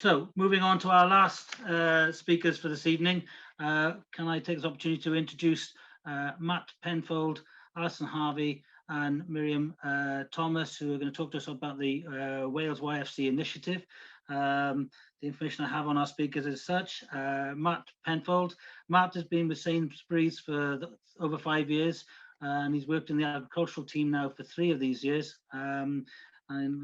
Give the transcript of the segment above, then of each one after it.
So moving on to our last speakers for this evening, can I take this opportunity to introduce Matt Penfold, Alison Harvey and Miriam Thomas, who are going to talk to us about the Wales YFC initiative. The information I have on our speakers is such. Matt Penfold. Matt has been with Sainsbury's for over 5 years, and he's worked in the agricultural team now for 3 of these years, and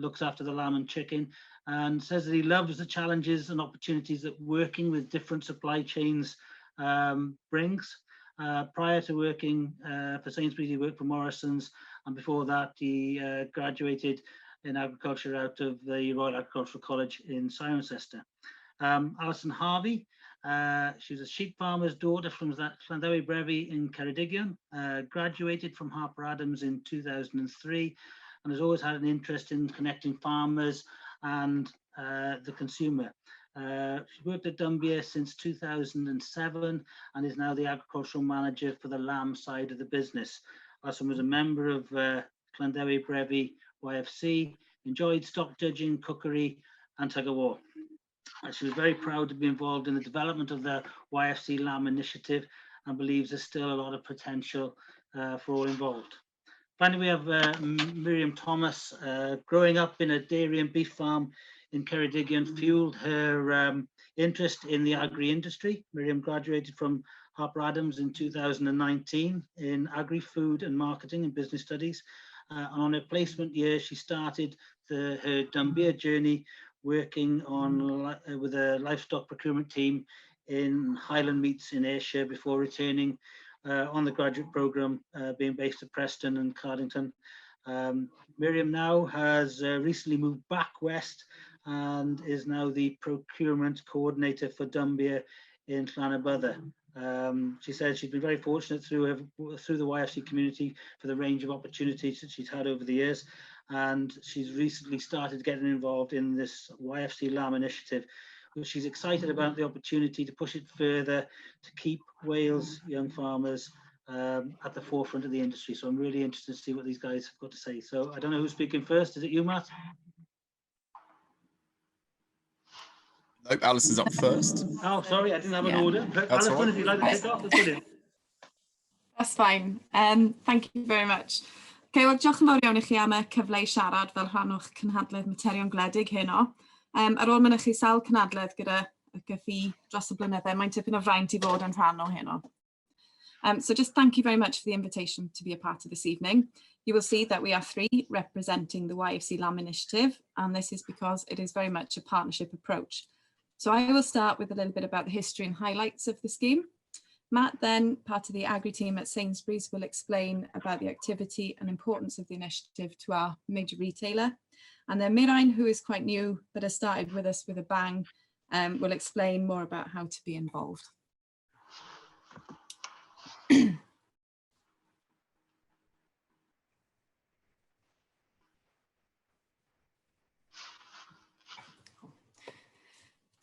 looks after the lamb and chicken, and says that he loves the challenges and opportunities that working with different supply chains brings. Prior to working for Sainsbury's, he worked for Morrison's, and before that he graduated in agriculture out of the Royal Agricultural College in Cirencester. Allison Harvey, she's a sheep farmer's daughter from Llandewi Brefi in Ceredigion, graduated from Harper Adams in 2003, and has always had an interest in connecting farmers and the consumer. She's worked at Dunbia since 2007 and is now the agricultural manager for the lamb side of the business. Alison was a member of Llandewi Brefi YFC, enjoyed stock judging, cookery and tug-of-war. She was very proud to be involved in the development of the YFC Lamb Initiative and believes there's still a lot of potential for all involved. Finally, we have Miriam Thomas. Growing up in a dairy and beef farm in Ceredigion fueled her interest in the agri-industry. Miriam graduated from Harper Adams in 2019 in agri-food and marketing and business studies. And on her placement year, she started her Dunbia journey, working on with a livestock procurement team in Highland Meats in Ayrshire before returning on the graduate programme, being based at Preston and Cardington. Miriam now has recently moved back west and is now the procurement coordinator for Dunbia in Llanybother. She said she's been very fortunate through the YFC community for the range of opportunities that she's had over the years, and she's recently started getting involved in this YFC Lamb initiative, which she's excited about the opportunity to push it further to keep Wales young farmers at the forefront of the industry. So I'm really interested to see what these guys have got to say. So I don't know who's speaking first. Is it you, Matt? Nope, Alison's up first. Oh, sorry, I didn't have an order. But Alison, right, if you'd like to kick off, that's brilliant. That's fine. Thank you very much. Okay, wel, diolch yn fawr iawn I chi am y cyfle I siarad fel rhan o'ch cynhadledd materion gwledig heno. Ar ôl mynychu sawl cynhadledd gyda y gyffi dros y blynydde, mae'n tipyn o fraint I fod yn rhan o heno. So just thank you very much for the invitation to be a part of this evening. You will see that we are 3 representing the YFC Lamb Initiative, and this is because it is very much a partnership approach. So I will start with a little bit about the history and highlights of the scheme. Matt, then part of the agri team at Sainsbury's, will explain about the activity and importance of the initiative to our major retailer. And then Mirain, who is quite new but has started with us with a bang, will explain more about how to be involved.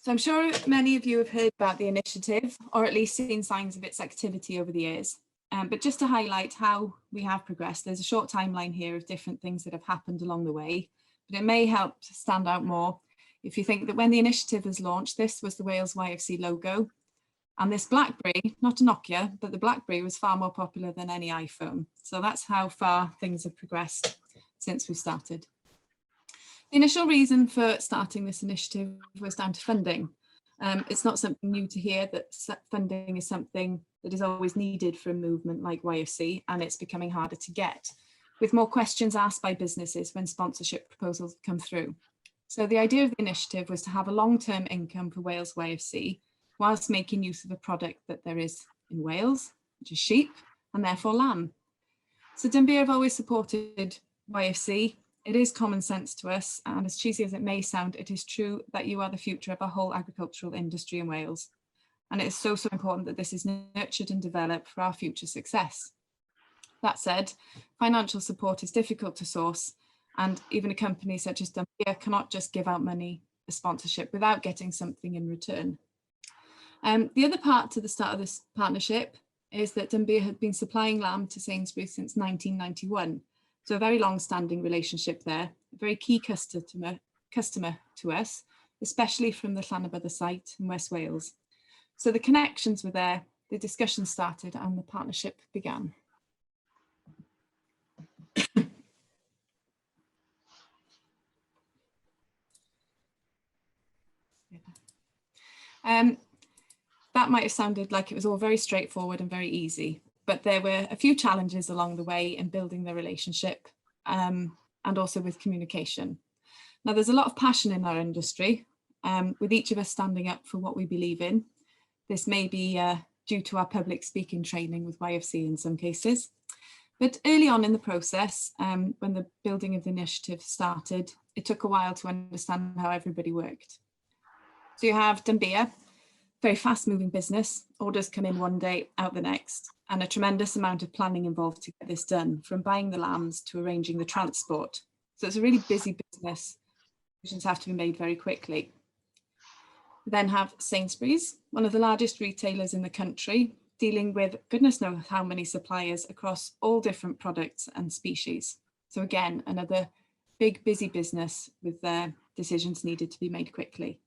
So I'm sure many of you have heard about the initiative, or at least seen signs of its activity over the years. But just to highlight how we have progressed, there's a short timeline here of different things that have happened along the way, but it may help to stand out more if you think that when the initiative was launched, this was the Wales YFC logo, and this BlackBerry, not a Nokia, but the BlackBerry was far more popular than any iPhone. So that's how far things have progressed since we started. The initial reason for starting this initiative was down to funding. It's not something new to hear that funding is something that is always needed for a movement like YFC, and it's becoming harder to get, with more questions asked by businesses when sponsorship proposals come through. So the idea of the initiative was to have a long-term income for Wales YFC, whilst making use of a product that there is in Wales, which is sheep, and therefore lamb. So Dunbia have always supported YFC. It is common sense to us, and as cheesy as it may sound, it is true that you are the future of our whole agricultural industry in Wales. And it is so important that this is nurtured and developed for our future success. That said, financial support is difficult to source, and even a company such as Dunbia cannot just give out money for sponsorship without getting something in return. The other part to the start of this partnership is that Dunbia had been supplying lamb to Sainsbury's since 1991. So a very long-standing relationship there, a very key customer to us, especially from the Llanybydder site in West Wales. So the connections were there, the discussion started and the partnership began. That might have sounded like it was all very straightforward and very easy, but there were a few challenges along the way in building the relationship and also with communication. Now, there's a lot of passion in our industry, with each of us standing up for what we believe in. This may be due to our public speaking training with YFC in some cases. But early on in the process, when the building of the initiative started, it took a while to understand how everybody worked. So you have Dunbia, very fast moving business, orders come in one day, out the next, and a tremendous amount of planning involved to get this done, from buying the lambs to arranging the transport. So it's a really busy business. Decisions have to be made very quickly. We then have Sainsbury's, one of the largest retailers in the country, dealing with goodness knows how many suppliers across all different products and species. So again, another big busy business with decisions needed to be made quickly.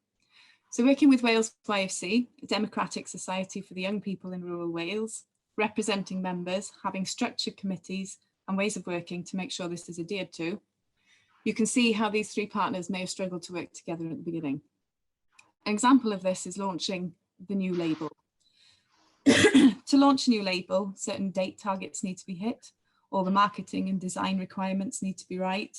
So working with Wales YFC, a democratic society for the young people in rural Wales, representing members, having structured committees and ways of working to make sure this is adhered to, you can see how these three partners may have struggled to work together at the beginning. An example of this is launching the new label. To launch a new label, certain date targets need to be hit, all the marketing and design requirements need to be right,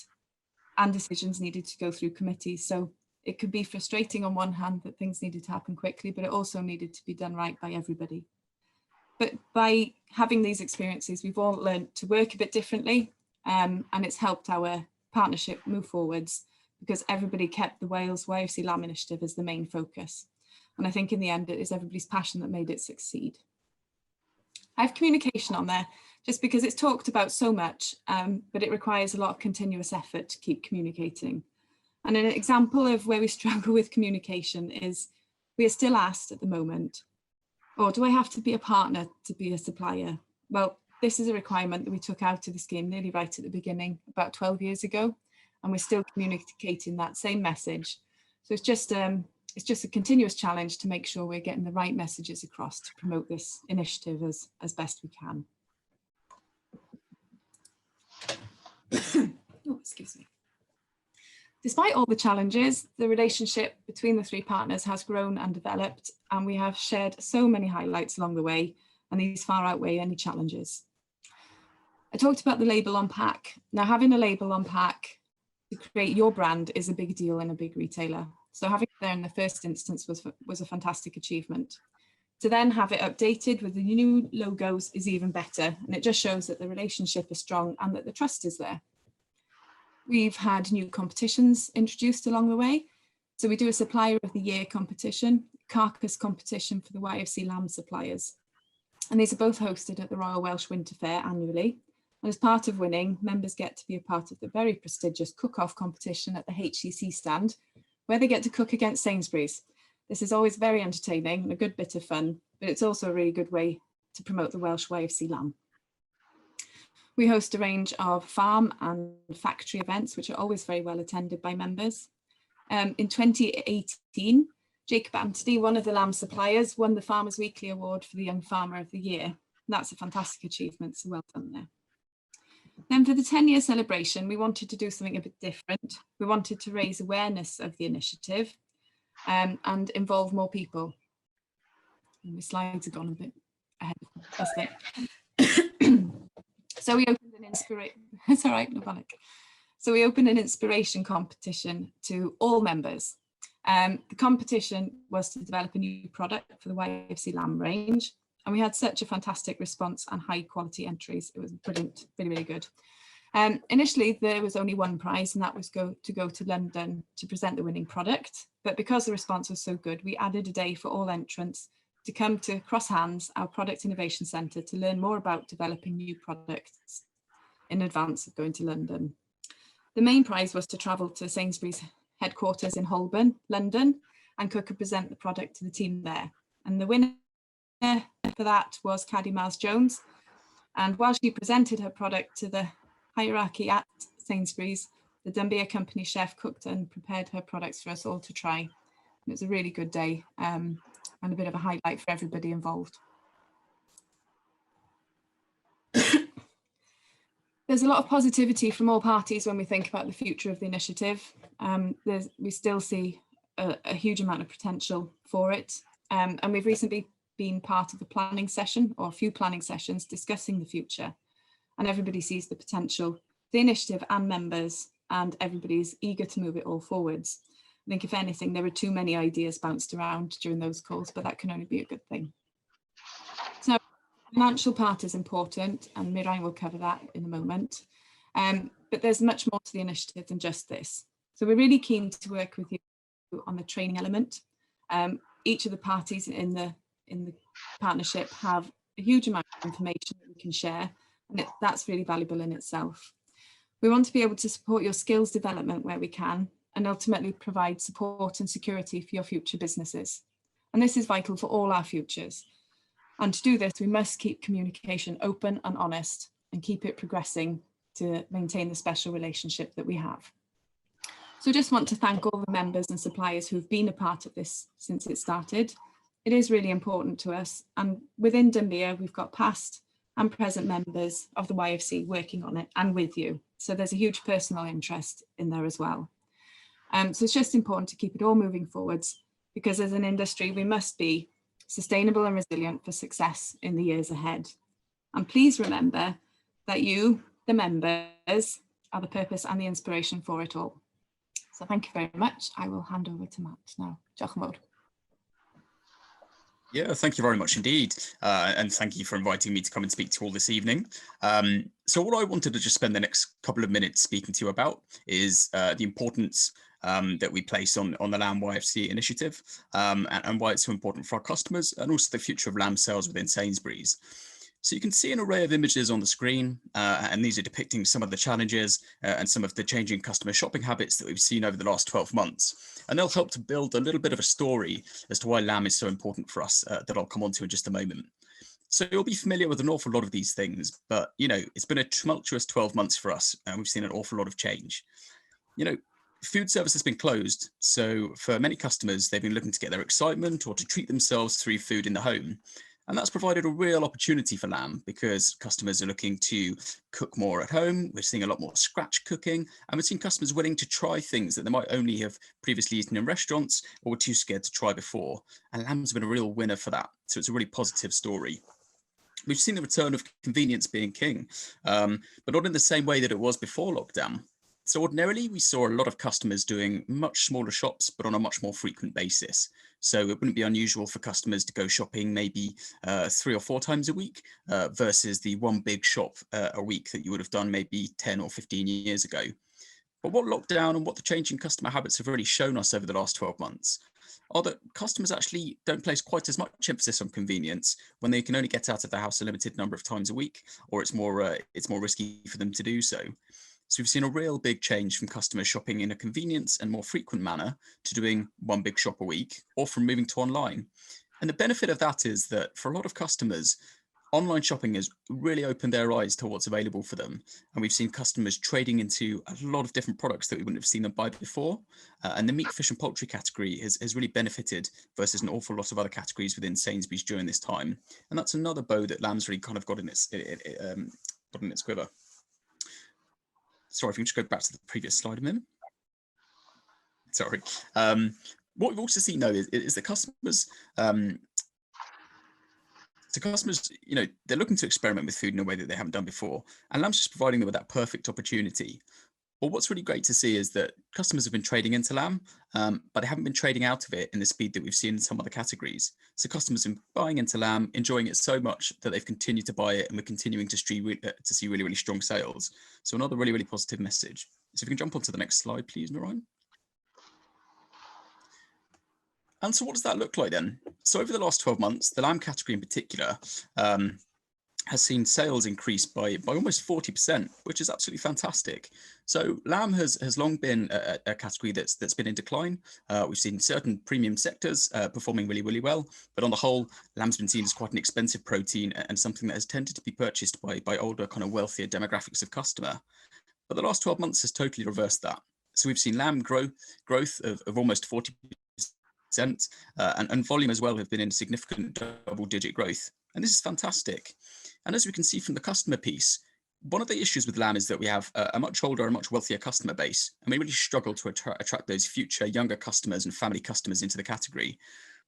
and decisions needed to go through committees. So it could be frustrating on one hand that things needed to happen quickly, but it also needed to be done right by everybody. But by having these experiences, we've all learned to work a bit differently, and it's helped our partnership move forwards because everybody kept the Wales YFC Lamb Initiative as the main focus. And I think in the end, it is everybody's passion that made it succeed. I have communication on there just because it's talked about so much, but it requires a lot of continuous effort to keep communicating. And an example of where we struggle with communication is we are still asked at the moment, oh, do I have to be a partner to be a supplier? Well, this is a requirement that we took out of the scheme nearly right at the beginning, about 12 years ago, and we're still communicating that same message. So it's just a continuous challenge to make sure we're getting the right messages across to promote this initiative as best we can. Oh, excuse me. Despite all the challenges, the relationship between the three partners has grown and developed, and we have shared so many highlights along the way, and these far outweigh any challenges. I talked about the label on pack. Now, having a label on pack to create your brand is a big deal in a big retailer. So having it there in the first instance was a fantastic achievement. To then have it updated with the new logos is even better, and it just shows that the relationship is strong and that the trust is there. We've had new competitions introduced along the way. So we do a Supplier of the Year competition, carcass competition for the YFC lamb suppliers. And these are both hosted at the Royal Welsh Winter Fair annually. And as part of winning, members get to be a part of the very prestigious cook-off competition at the HCC stand, where they get to cook against Sainsbury's. This is always very entertaining and a good bit of fun, but it's also a really good way to promote the Welsh YFC lamb. We host a range of farm and factory events, which are always very well attended by members. In 2018, Jacob Anthony, one of the lamb suppliers, won the Farmers Weekly Award for the Young Farmer of the Year. That's a fantastic achievement, so well done there. Then for the 10-year celebration, we wanted to do something a bit different. We wanted to raise awareness of the initiative and involve more people. And my slides have gone a bit ahead. That's it. So we opened an inspiration. It's all right, no panic. So we opened an inspiration competition to all members. The competition was to develop a new product for the YFC lamb range, and we had such a fantastic response and high quality entries. It was brilliant, really, really good. Initially, there was only one prize, and that was to go to London to present the winning product. But because the response was so good, we added a day for all entrants to come to Cross Hands, our Product Innovation Centre, to learn more about developing new products in advance of going to London. The main prize was to travel to Sainsbury's headquarters in Holborn, London, and cook and present the product to the team there. And the winner for that was Caddy Miles-Jones. And while she presented her product to the hierarchy at Sainsbury's, the Dunbia company chef cooked and prepared her products for us all to try. It was a really good day and a bit of a highlight for everybody involved. There's a lot of positivity from all parties when we think about the future of the initiative. We still see a huge amount of potential for it. And we've recently been part of a planning session, or a few planning sessions, discussing the future. And everybody sees the potential, the initiative and members, and everybody's eager to move it all forwards. I think if anything, there were too many ideas bounced around during those calls, but that can only be a good thing. So the financial part is important, and Miriam will cover that in a moment. But there's much more to the initiative than just this. So we're really keen to work with you on the training element. Each of the parties in the partnership have a huge amount of information that we can share, and that's really valuable in itself. We want to be able to support your skills development where we can, and ultimately provide support and security for your future businesses. And this is vital for all our futures. And to do this, we must keep communication open and honest, and keep it progressing to maintain the special relationship that we have. So I just want to thank all the members and suppliers who've been a part of this since it started. It is really important to us. And within Dunbia, we've got past and present members of the YFC working on it and with you. So there's a huge personal interest in there as well. So it's just important to keep it all moving forwards, because as an industry, we must be sustainable and resilient for success in the years ahead. And please remember that you, the members, are the purpose and the inspiration for it all. So thank you very much. I will hand over to Matt now. Diolch yn fawr. Yeah, thank you very much indeed. And thank you for inviting me to come and speak to you all this evening. So what I wanted to just spend the next couple of minutes speaking to you about is the importance that we place on the Lamb YFC initiative, and why it's so important for our customers, and also the future of lamb sales within Sainsbury's. So you can see an array of images on the screen, and these are depicting some of the challenges and some of the changing customer shopping habits that we've seen over the last 12 months. And they'll help to build a little bit of a story as to why lamb is so important for us, that I'll come on to in just a moment. So you'll be familiar with an awful lot of these things, but it's been a tumultuous 12 months for us, and we've seen an awful lot of change. Food service has been closed, so for many customers, they've been looking to get their excitement or to treat themselves through food in the home. And that's provided a real opportunity for lamb, because customers are looking to cook more at home. We're seeing a lot more scratch cooking, and we're seeing customers willing to try things that they might only have previously eaten in restaurants or were too scared to try before. And lamb's been a real winner for that. So it's a really positive story. We've seen the return of convenience being king, but not in the same way that it was before lockdown. So ordinarily, we saw a lot of customers doing much smaller shops, but on a much more frequent basis. So it wouldn't be unusual for customers to go shopping maybe 3 or 4 times a week versus the one big shop a week that you would have done maybe 10 or 15 years ago. But what lockdown and what the changing customer habits have really shown us over the last 12 months are that customers actually don't place quite as much emphasis on convenience when they can only get out of the house a limited number of times a week, or it's more risky for them to do so. So we've seen a real big change from customers shopping in a convenience and more frequent manner to doing one big shop a week, or from moving to online. And the benefit of that is that for a lot of customers, online shopping has really opened their eyes to what's available for them. And we've seen customers trading into a lot of different products that we wouldn't have seen them buy before. And the meat, fish and poultry category has really benefited versus an awful lot of other categories within Sainsbury's during this time. And that's another bow that Lamb's really kind of got in its quiver. Sorry, if you can just go back to the previous slide a minute. Sorry. What we've also seen though is that customers, they're looking to experiment with food in a way that they haven't done before, and Lamb's just providing them with that perfect opportunity. But what's really great to see is that customers have been trading into lamb, but they haven't been trading out of it in the speed that we've seen in some other categories. So customers have been buying into lamb, enjoying it so much that they've continued to buy it, and we're continuing to see really, really strong sales. So another really, really positive message. So if we can jump onto the next slide, please, Miriam. And so what does that look like then? So over the last 12 months, the lamb category in particular has seen sales increase by almost 40%, which is absolutely fantastic. So lamb has long been a category that's been in decline. We've seen certain premium sectors performing really, really well, but on the whole, lamb's been seen as quite an expensive protein and something that has tended to be purchased by older, kind of wealthier demographics of customer. But the last 12 months has totally reversed that. So we've seen lamb growth of almost 40% and volume as well have been in significant double-digit growth. And this is fantastic. And as we can see from the customer piece, one of the issues with lamb is that we have a much older and much wealthier customer base, and we really struggle to attract those future younger customers and family customers into the category.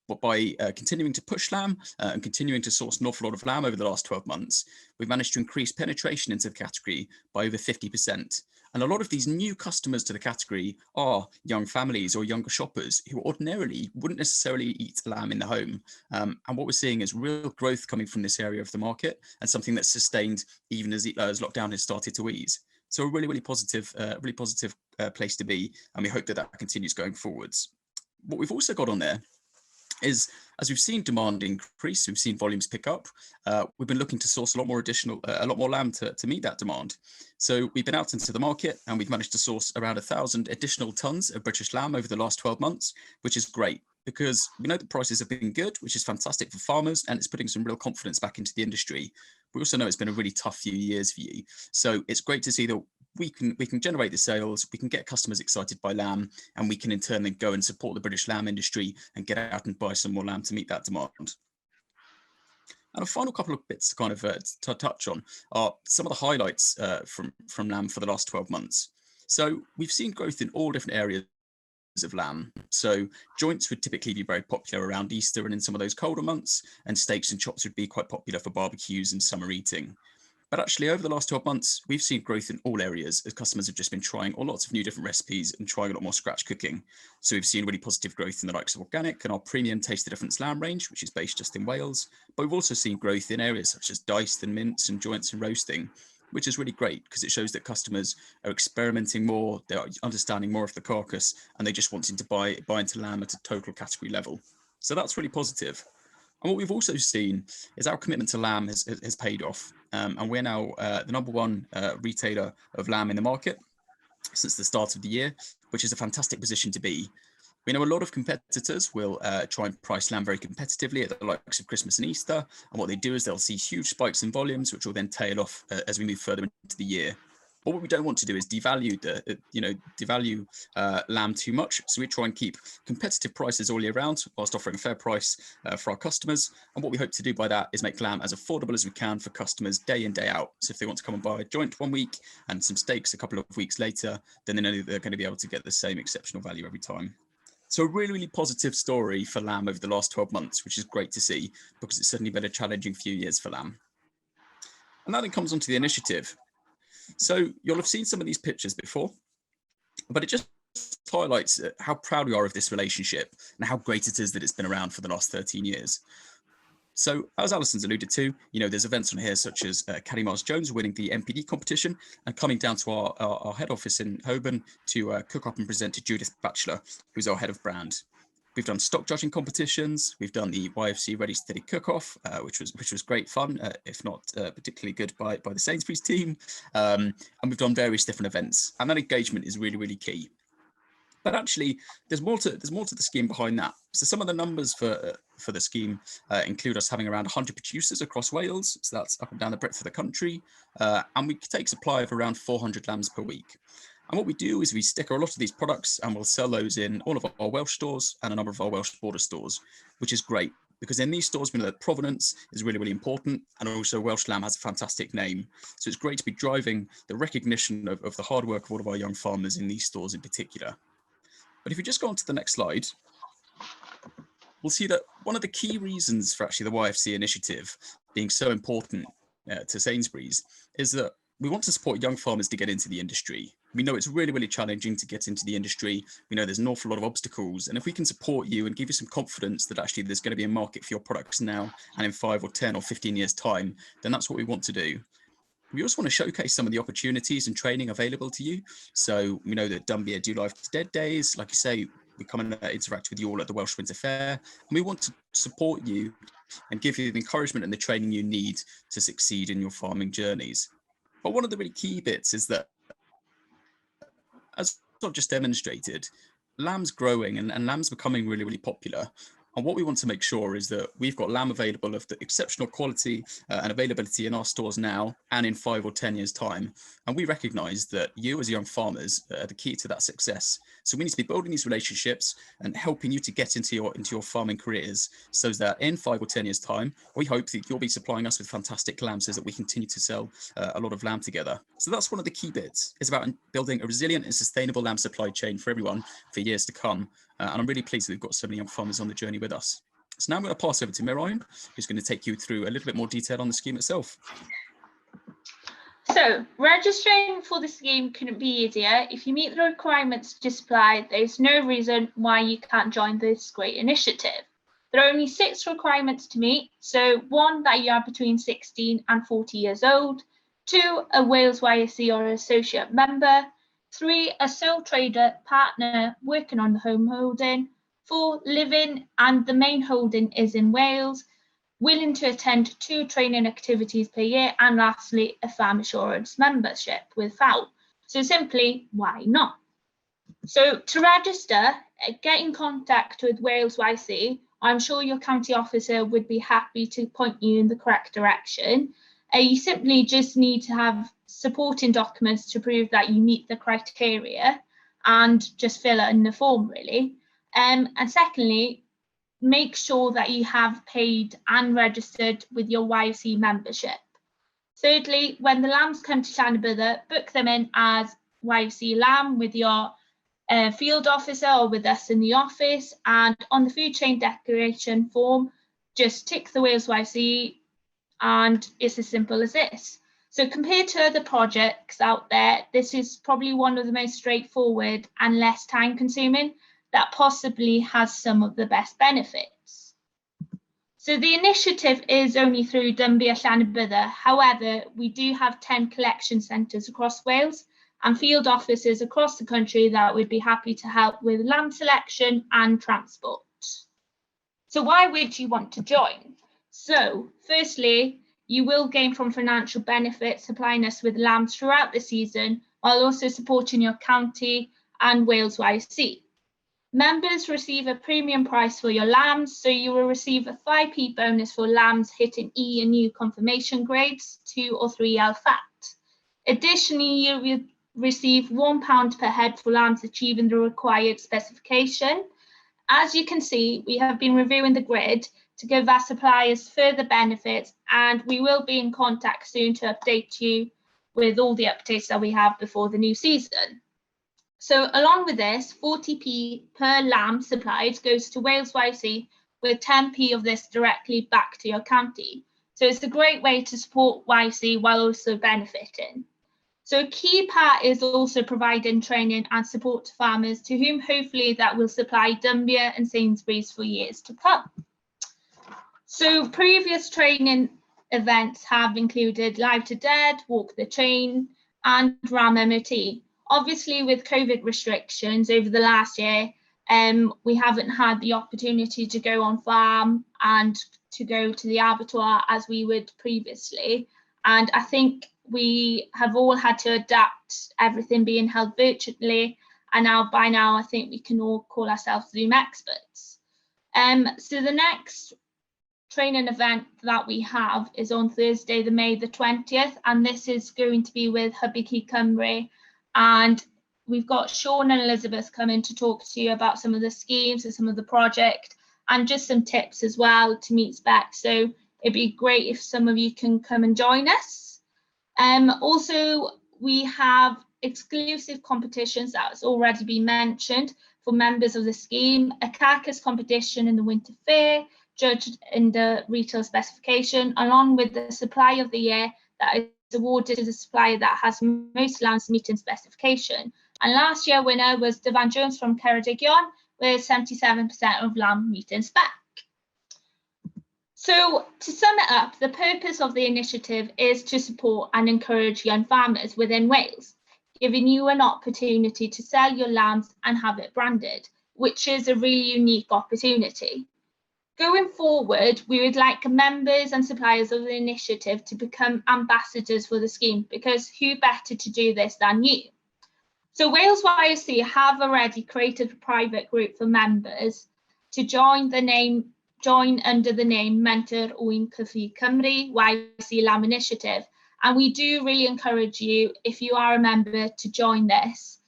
But by continuing to push lamb and continuing to source an awful lot of lamb over the last 12 months, we've managed to increase penetration into the category by over 50%. And a lot of these new customers to the category are young families or younger shoppers who ordinarily wouldn't necessarily eat lamb in the home. And what we're seeing is real growth coming from this area of the market, and something that's sustained even as lockdown has started to ease. So a really positive place to be, and we hope that that continues going forwards. What we've also got on there is, as we've seen demand increase, we've seen volumes pick up, we've been looking to source a lot more lamb to meet that demand. So we've been out into the market and we've managed to source around 1,000 additional tons of British lamb over the last 12 months, which is great because we know the prices have been good, which is fantastic for farmers, and it's putting some real confidence back into the industry. We also know it's been a really tough few years for you. So it's great to see that we can generate the sales, we can get customers excited by lamb, and we can in turn then go and support the British lamb industry and get out and buy some more lamb to meet that demand. And a final couple of bits to kind of to touch on are some of the highlights from lamb for the last 12 months. So we've seen growth in all different areas of lamb. So joints would typically be very popular around Easter and in some of those colder months, and steaks and chops would be quite popular for barbecues and summer eating. But actually, over the last 12 months, we've seen growth in all areas as customers have just been trying lots of new different recipes and trying a lot more scratch cooking. So we've seen really positive growth in the likes of organic and our premium Taste the Difference lamb range, which is based just in Wales. But we've also seen growth in areas such as diced and mince and joints and roasting, which is really great because it shows that customers are experimenting more, they're understanding more of the carcass, and they just wanting to buy into lamb at a total category level. So that's really positive. And what we've also seen is our commitment to lamb has paid off. And we're now the #1 retailer of lamb in the market since the start of the year, which is a fantastic position to be. We know a lot of competitors will try and price lamb very competitively at the likes of Christmas and Easter. And what they do is they'll see huge spikes in volumes, which will then tail off as we move further into the year. But what we don't want to do is devalue lamb too much. So we try and keep competitive prices all year round whilst offering a fair price for our customers. And what we hope to do by that is make lamb as affordable as we can for customers day in, day out. So if they want to come and buy a joint one week and some steaks a couple of weeks later, then they know that they're going to be able to get the same exceptional value every time. So a really positive story for lamb over the last 12 months, which is great to see because it's certainly been a challenging few years for lamb. And that then comes onto the initiative. So you'll have seen some of these pictures before, but it just highlights how proud we are of this relationship and how great it is that it's been around for the last 13 years. So as Alison's alluded to, there's events on here such as Caddy Mars Jones winning the MPD competition and coming down to our head office in Holborn to cook up and present to Judith Batchelor, who's our head of brand. We've done stock judging competitions. We've done the YFC Ready Steady Cook-Off, which was great fun, if not particularly good by the Sainsbury's team. And we've done various different events, and that engagement is really key. But actually, there's more to the scheme behind that. So some of the numbers for the scheme include us having around 100 producers across Wales. So that's up and down the breadth of the country, and we take supply of around 400 lambs per week. And what we do is we sticker a lot of these products and we'll sell those in all of our Welsh stores and a number of our Welsh border stores, which is great because in these stores we know that provenance is really important, and also Welsh lamb has a fantastic name. So it's great to be driving the recognition of the hard work of all of our young farmers in these stores in particular. But if we just go on to the next slide, we'll see that one of the key reasons for actually the YFC initiative being so important to Sainsbury's is that we want to support young farmers to get into the industry. We know it's really challenging to get into the industry. We know there's an awful lot of obstacles. And if we can support you and give you some confidence that actually there's going to be a market for your products now and in 5 or 10 or 15 years time, then that's what we want to do. We also want to showcase some of the opportunities and training available to you. So we know that Dunbia do Live to Dead days. Like you say, we come and interact with you all at the Welsh Winter Fair. And we want to support you and give you the encouragement and the training you need to succeed in your farming journeys. But one of the really key bits is that, as I've just demonstrated, lamb's growing and lamb's becoming really popular. And what we want to make sure is that we've got lamb available of the exceptional quality and availability in our stores now and in 5 or 10 years' time. And we recognise that you as young farmers are the key to that success. So we need to be building these relationships and helping you to get into your farming careers, so that in 5 or 10 years' time, we hope that you'll be supplying us with fantastic lamb so that we continue to sell a lot of lamb together. So that's one of the key bits. It's about building a resilient and sustainable lamb supply chain for everyone for years to come. And I'm really pleased that we've got so many young farmers on the journey with us. So now I'm going to pass over to Miriam, who's going to take you through a little bit more detail on the scheme itself. So, registering for the scheme couldn't be easier. If you meet the requirements to supply, there's no reason why you can't join this great initiative. There are only 6 requirements to meet. So 1, that you are between 16 and 40 years old. 2, a Wales YSC or associate member. 3, a sole trader partner working on the home holding. 4, living and the main holding is in Wales, willing to attend 2 training activities per year, and lastly, a farm assurance membership with FAO. So simply, why not? So to register, get in contact with Wales YC. I'm sure your county officer would be happy to point you in the correct direction. You simply just need to have supporting documents to prove that you meet the criteria and just fill in the form, really. And secondly, make sure that you have paid and registered with your YC membership. Thirdly, when the lambs come to Llanybydder, book them in as YC lamb with your field officer or with us in the office, and on the food chain declaration form, just tick the Wales YC, and it's as simple as this. So compared to other projects out there, this is probably one of the most straightforward and less time consuming that possibly has some of the best benefits. So the initiative is only through Dunbia Llanybydder. However, we do have 10 collection centres across Wales and field offices across the country that would be happy to help with lamb selection and transport. So why would you want to join? So firstly, you will gain from financial benefits supplying us with lambs throughout the season, while also supporting your county and Wales YC. Members receive a premium price for your lambs, so you will receive a 5p bonus for lambs hitting E and U confirmation grades, 2 or 3L fat. Additionally, you will receive £1 per head for lambs achieving the required specification. As you can see, we have been reviewing the grid to give our suppliers further benefits, and we will be in contact soon to update you with all the updates that we have before the new season. So along with this, 40p per lamb supplied goes to Wales YC, with 10p of this directly back to your county. So it's a great way to support YC while also benefiting. So a key part is also providing training and support to farmers, to whom hopefully that will supply Dunbia and Sainsbury's for years to come. So previous training events have included Live to Dead, Walk the Chain and Ram MOT. Obviously, with COVID restrictions over the last year, we haven't had the opportunity to go on farm and to go to the abattoir as we would previously. And I think we have all had to adapt, everything being held virtually. And by now, I think we can all call ourselves Zoom experts. So the next training event that we have is on Thursday, May the 20th. And this is going to be with Hubby Key Cymru. And we've got Sean and Elizabeth coming to talk to you about some of the schemes and some of the project and just some tips as well to meet spec. So it'd be great if some of you can come and join us. Also, we have exclusive competitions that's already been mentioned for members of the scheme, a carcass competition in the winter fair, judged in the retail specification, along with the supply of the year that is awarded to the supplier that has most lambs meeting specification. And last year winner was Dyfan Jones from Ceredigion with 77% of lamb meeting spec. So to sum it up, the purpose of the initiative is to support and encourage young farmers within Wales, giving you an opportunity to sell your lambs and have it branded, which is a really unique opportunity. Going forward, we would like members and suppliers of the initiative to become ambassadors for the scheme, because who better to do this than you? So Wales YSC have already created a private group for members to join under the name Mentor Ŵyn Cyffi Cymru YC Lamb Initiative. And we do really encourage you, if you are a member, to join this.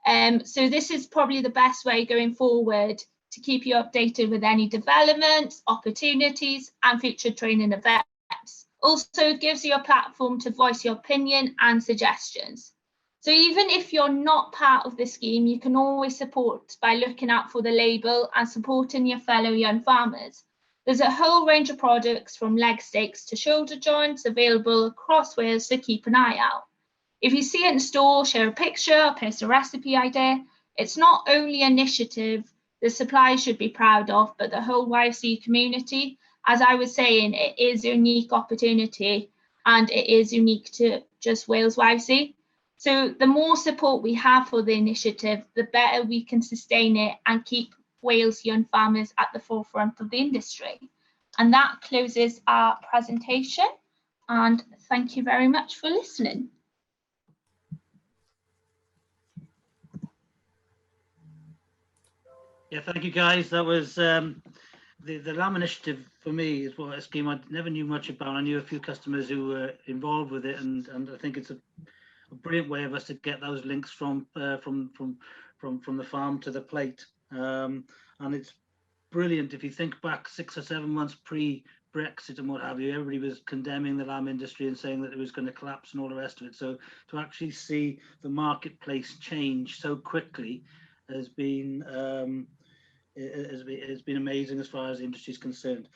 So this is probably the best way going forward to keep you updated with any developments, opportunities, and future training events. Also, it gives you a platform to voice your opinion and suggestions. So even if you're not part of the scheme, you can always support by looking out for the label and supporting your fellow young farmers. There's a whole range of products from leg steaks to shoulder joints available across Wales, so keep an eye out. If you see it in store, share a picture or post a recipe idea. It's not only an initiative the suppliers should be proud of, but the whole YFC community. As I was saying, it is a unique opportunity and it is unique to just Wales YFC. So the more support we have for the initiative, the better we can sustain it and keep Wales young farmers at the forefront of the industry. And that closes our presentation. And thank you very much for listening. Yeah, thank you guys. That was the Lamb Initiative for me is what a scheme I never knew much about. I knew a few customers who were involved with it, and I think it's a brilliant way of us to get those links from the farm to the plate. And it's brilliant if you think back 6 or 7 months pre-Brexit and what have you, everybody was condemning the lamb industry and saying that it was going to collapse and all the rest of it. So to actually see the marketplace change so quickly has been amazing as far as the industry is concerned.